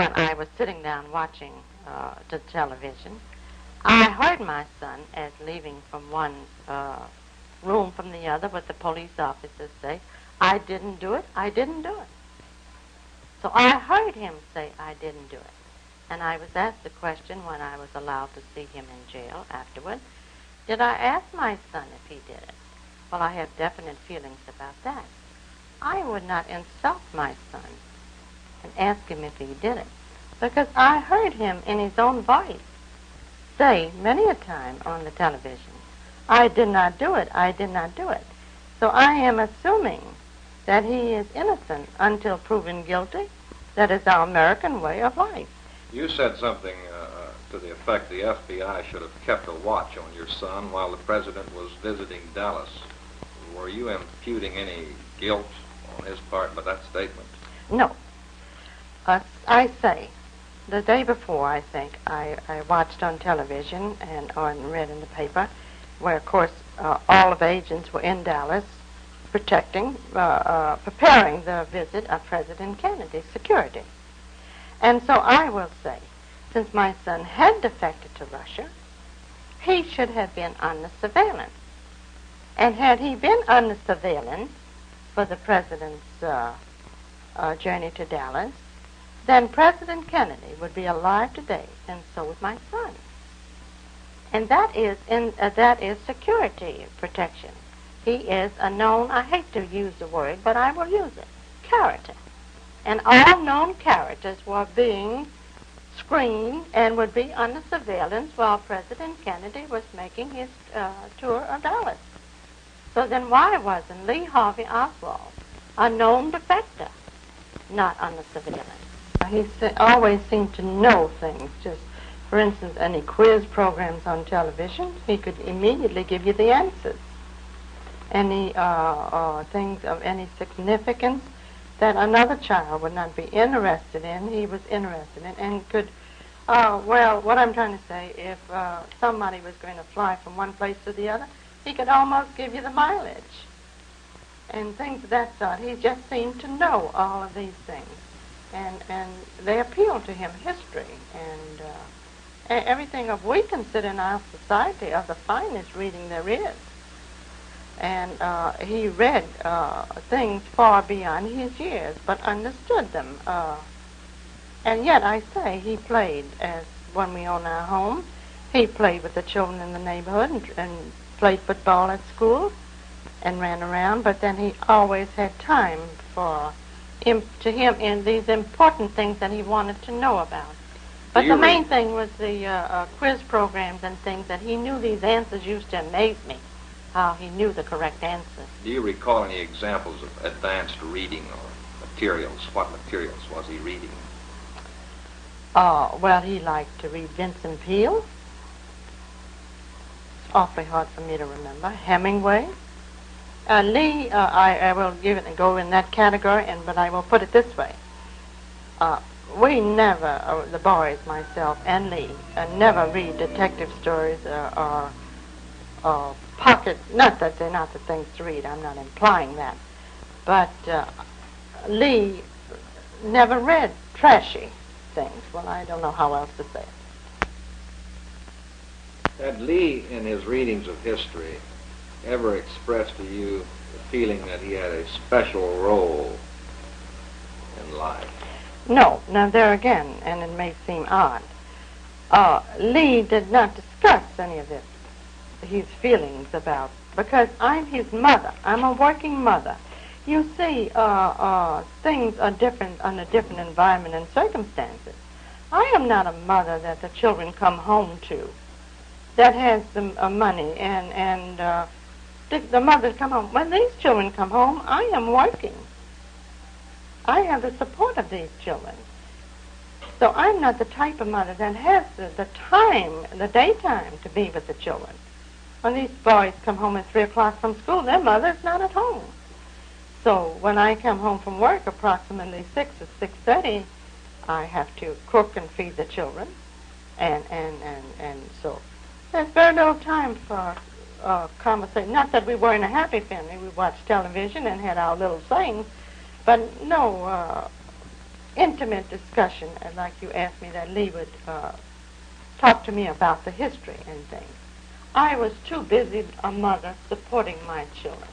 when I was sitting down watching the television, I heard my son, as leaving from one room from the other with the police officers, say, "I didn't do it, I didn't do it." So I heard him say, "I didn't do it." And I was asked the question when I was allowed to see him in jail afterward, did I ask my son if he did it? Well, I have definite feelings about that. I would not insult my son and ask him if he did it, because I heard him in his own voice say many a time on the television, "I did not do it, I did not do it." So I am assuming that he is innocent until proven guilty. That is our American way of life. You said something to the effect the FBI should have kept a watch on your son while the president was visiting Dallas. Were you imputing any guilt on his part by that statement? No. I say, the day before, I think, I watched on television and read in the paper, where, of course, all of the agents were in Dallas preparing the visit of President Kennedy's security. And so I will say, since my son had defected to Russia, he should have been under surveillance. And had he been under surveillance for the president's journey to Dallas, then President Kennedy would be alive today, and so would my son. And that is security protection. He is a known, I hate to use the word, but I will use it, character. And all known characters were being screened and would be under surveillance while President Kennedy was making his tour of Dallas. So then why wasn't Lee Harvey Oswald, a known defector, not under surveillance? He always seemed to know things. Just, for instance, any quiz programs on television, he could immediately give you the answers. Any things of any significance that another child would not be interested in, he was interested in, and could, well, what I'm trying to say, if somebody was going to fly from one place to the other, he could almost give you the mileage and things of that sort. He just seemed to know all of these things, and they appealed to him, history and everything of we consider in our society of the finest reading there is. And he read things far beyond his years, but understood them. And yet, I say, he played, as when we own our home, he played with the children in the neighborhood and played football at school and ran around, but then he always had time to him in these important things that he wanted to know about. But the main thing was the quiz programs and things that he knew these answers used to amaze me. How he knew the correct answers. Do you recall any examples of advanced reading or materials? What materials was he reading? Well, he liked to read Vincent Peale. It's awfully hard for me to remember. Hemingway. Lee, I will go in that category, but I will put it this way. We never, the boys, myself and Lee, never read detective stories or pocket, not that they're not the things to read, I'm not implying that, but Lee never read trashy things. Well, I don't know how else to say it. Had Lee, in his readings of history, ever expressed to you the feeling that he had a special role in life? No. Now, there again, and it may seem odd, Lee did not discuss any of this, his feelings about, because I'm his mother. I'm a working mother. You see, things are different under different environment and circumstances. I am not a mother that the children come home to, that has the money, and the mothers come home. When these children come home, I am working. I have the support of these children. So I'm not the type of mother that has the time, the daytime, to be with the children. When these boys come home at 3 o'clock from school, their mother's not at home. So when I come home from work, approximately 6 or 6:30, I have to cook and feed the children, and so there's very little time for conversation. Not that we were in a happy family. We watched television and had our little things, but no, intimate discussion, like you asked me, that Lee would talk to me about the history and things. I was too busy a mother supporting my children.